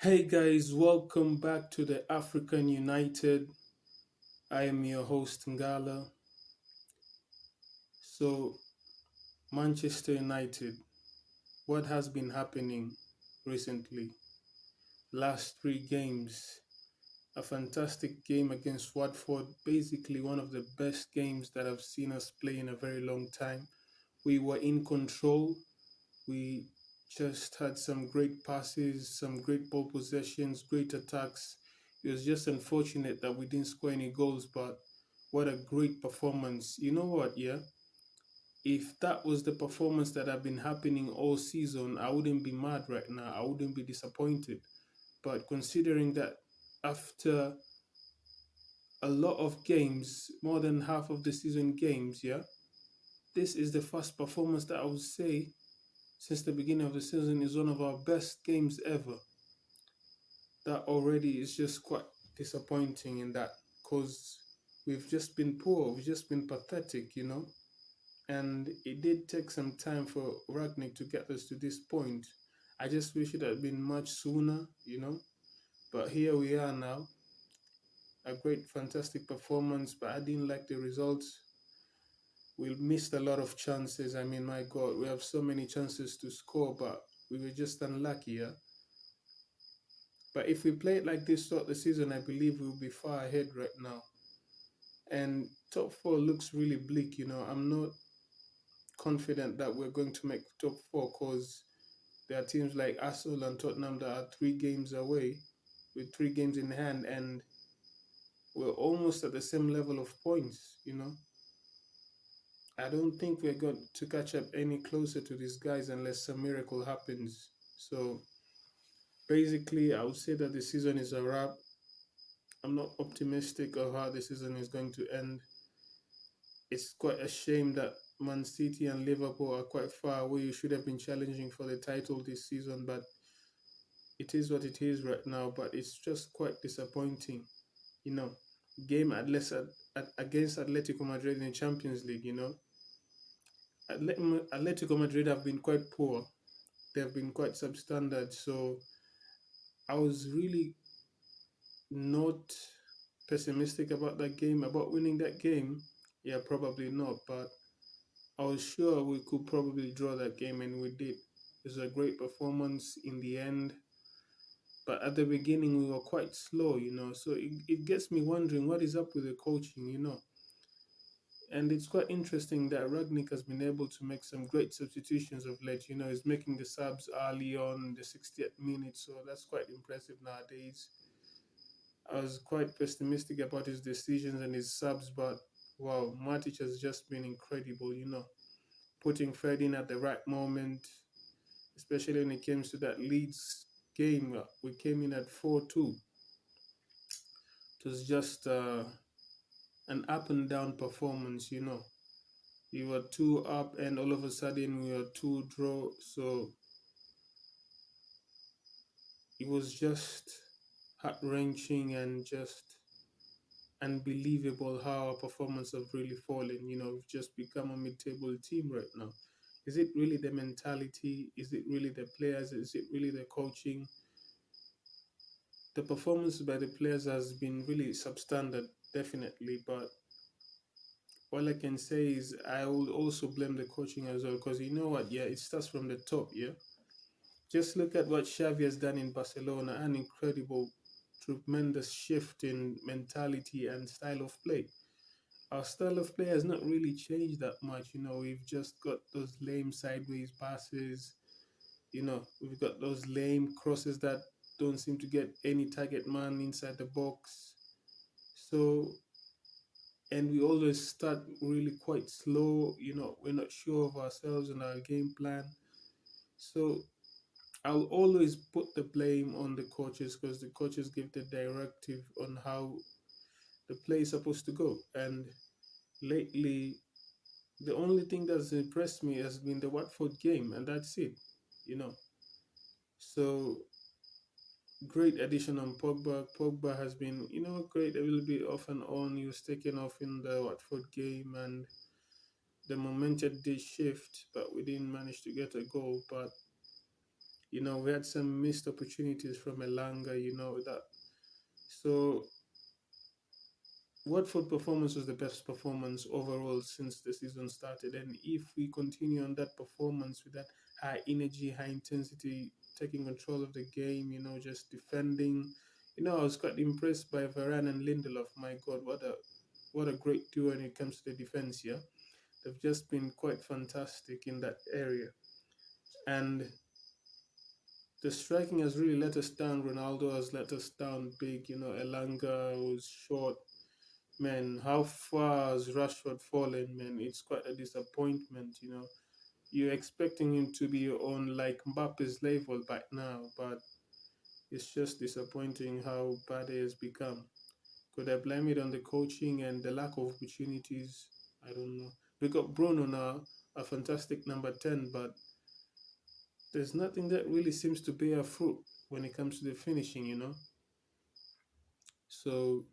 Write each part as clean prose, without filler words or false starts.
Hey guys, welcome back to the African United. I am your host Ngala. So, Manchester United, what has been happening recently? Last three games, a fantastic game against Watford, basically one of the best games that I've seen us play in a very long time. We were in control. We just had some great passes, some great ball possessions, great attacks. It was just unfortunate that we didn't score any goals, but what a great performance. You know what, yeah? If that was the performance that had been happening all season, I wouldn't be mad right now. I wouldn't be disappointed. But considering that after a lot of games, more than half of the season games, yeah, this is the first performance that I would say since the beginning of the season is one of our best games ever. That already is just quite disappointing in that because we've just been poor, we've just been pathetic. And it did take some time for Ragnick to get us to this point. I just wish it had been much sooner. But here we are now. A great, fantastic performance, but I didn't like the results. We missed a lot of chances. I mean, my God, we have so many chances to score, but we were just unlucky. Yeah? But if we play it like this throughout the season, I believe we'll be far ahead right now. And top four looks really bleak. I'm not confident that we're going to make top four because there are teams like Arsenal and Tottenham that are 3 games away with 3 games in hand, and we're almost at the same level of points. I don't think we're going to catch up any closer to these guys unless some miracle happens. So basically, I would say that the season is a wrap. I'm not optimistic of how the season is going to end. It's quite a shame that Man City and Liverpool are quite far away. You should have been challenging for the title this season, but it is what it is right now. But it's just quite disappointing, you know. Game against Atletico Madrid in the Champions League. Atletico Madrid have been quite poor. They have been quite substandard. So I was really not pessimistic about that game, about winning that game. Yeah, probably not, but I was sure we could probably draw that game, and we did. It was a great performance in the end, but at the beginning we were quite slow. So it gets me wondering what is up with the coaching. And it's quite interesting that Ragnick has been able to make some great substitutions of late. He's making the subs early on the 60th minute, so that's quite impressive nowadays. I was quite pessimistic about his decisions and his subs, but wow, Matic has just been incredible. Putting Fred in at the right moment, especially when it comes to that Leeds game. We came in at 4-2. It was just an up and down performance. We were two up, and all of a sudden we were two draw. So it was just heart wrenching and just unbelievable how our performance have really fallen. We've just become a mid table team right now. Is it really the mentality? Is it really the players? Is it really the coaching? The performance by the players has been really substandard, definitely. But all I can say is I will also blame the coaching as well, because you know what? Yeah, it starts from the top. Yeah, just look at what Xavi has done in Barcelona. An incredible, tremendous shift in mentality and style of play. Our style of play has not really changed that much. We've just got those lame sideways passes. We've got those lame crosses that don't seem to get any target man inside the box. So, and we always start really quite slow. We're not sure of ourselves and our game plan. So, I'll always put the blame on the coaches because the coaches give the directive on how the play is supposed to go. And lately, the only thing that's impressed me has been the Watford game, and that's it. You know, so great addition on Pogba. Pogba has been, great a little bit off and on. He was taken off in the Watford game, and the momentum did shift, but we didn't manage to get a goal. But We had some missed opportunities from Elanga, that. So Watford performance was the best performance overall since the season started. And if we continue on that performance with that high energy, high intensity, taking control of the game, just defending. I was quite impressed by Varane and Lindelof. My God, what a great duo when it comes to the defense, yeah. They've just been quite fantastic in that area. And the striking has really let us down. Ronaldo has let us down big. Elanga was short. Man, how far has Rashford fallen, man? It's quite a disappointment. You're expecting him to be on like Mbappe's level by now, but it's just disappointing how bad it has become. Could I blame it on the coaching and the lack of opportunities? I don't know. We got Bruno now, a fantastic number 10, but there's nothing that really seems to bear fruit when it comes to the finishing. So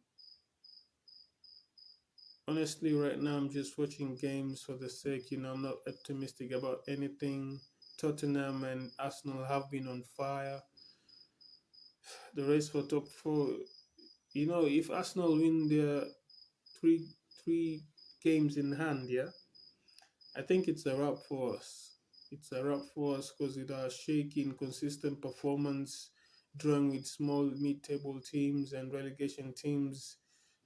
honestly, right now I'm just watching games for the sake. I'm not optimistic about anything. Tottenham and Arsenal have been on fire. The race for top four. If Arsenal win their three three games in hand, yeah, I think it's a wrap for us. It's a wrap for us because with our shaky, inconsistent performance, drawing with small mid-table teams and relegation teams,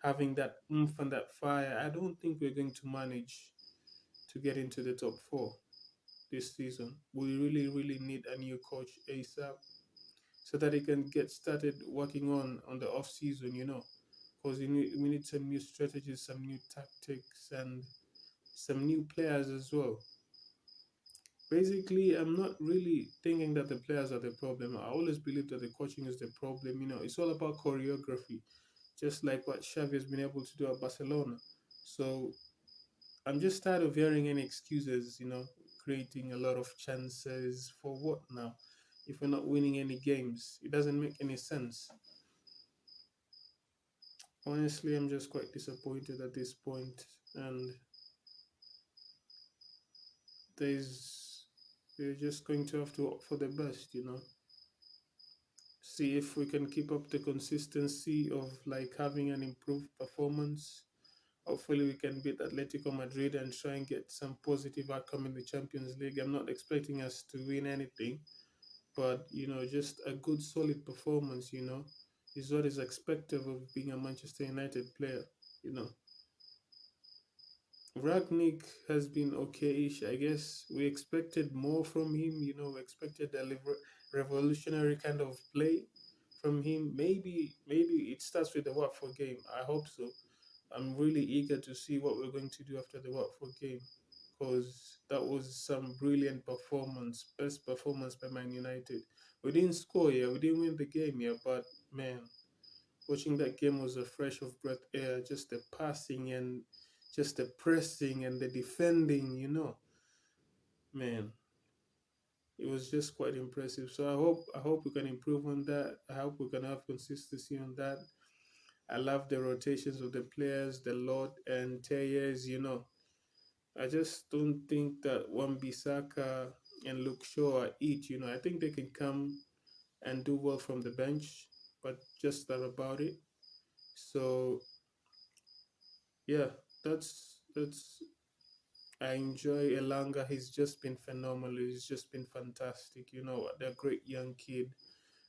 having that oomph and that fire, I don't think we're going to manage to get into the top four this season. We really, really need a new coach ASAP so that he can get started working on the off season. Because we need some new strategies, some new tactics, and some new players as well. Basically, I'm not really thinking that the players are the problem. I always believe that the coaching is the problem. It's all about choreography, just like what Xavi has been able to do at Barcelona. So I'm just tired of hearing any excuses, creating a lot of chances for what now? If we're not winning any games, it doesn't make any sense. Honestly, I'm just quite disappointed at this point, and there's we're just going to have to hope for the best. See if we can keep up the consistency of like having an improved performance. Hopefully, we can beat Atletico Madrid and try and get some positive outcome in the Champions League. I'm not expecting us to win anything, but just a good solid performance, is what is expected of being a Manchester United player. You know, Ragnick has been okayish. I guess we expected more from him. We expected a revolutionary kind of play from him. Maybe it starts with the Watford game. I hope so. I'm really eager to see what we're going to do after the Watford game because that was some brilliant performance, best performance by Man United. We didn't score, yeah, we didn't win the game, yeah, but man, watching that game was a fresh of breath air. Just the passing and just the pressing and the defending, man, it was just quite impressive. So I hope we can improve on that. I hope we can have consistency on that. I love the rotations of the players, the Lord and Tejes. I just don't think that Wan Bissaka and Luke Shaw are it. I think they can come and do well from the bench, but just that about it. So yeah, that's I enjoy Elanga. He's just been phenomenal. He's just been fantastic. They're a great young kid.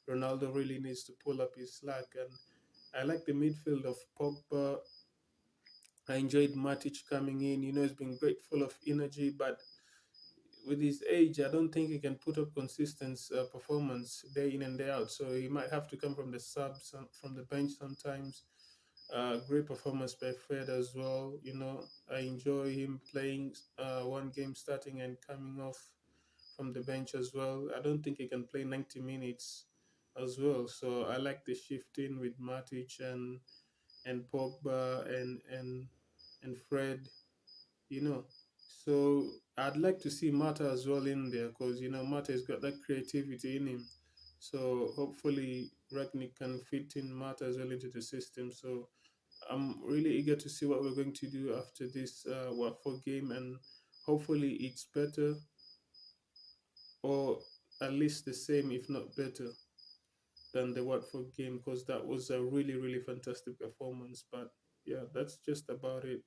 Ronaldo really needs to pull up his slack, and I like the midfield of Pogba. I enjoyed Matic coming in. He's been great, full of energy, but with his age, I don't think he can put up consistent performance day in and day out. So he might have to come from the subs, from the bench sometimes. Great performance by Fred as well. I enjoy him playing one game starting and coming off from the bench as well. I don't think he can play 90 minutes as well. So I like the shifting with Matic and Pogba and Fred. You know. So I'd like to see Mata as well in there because Mata has got that creativity in him. So hopefully Ragnick can fit in Mata as well into the system. So I'm really eager to see what we're going to do after this Watford game, and hopefully it's better, or at least the same, if not better, than the Watford game because that was a really, really fantastic performance. But yeah, that's just about it.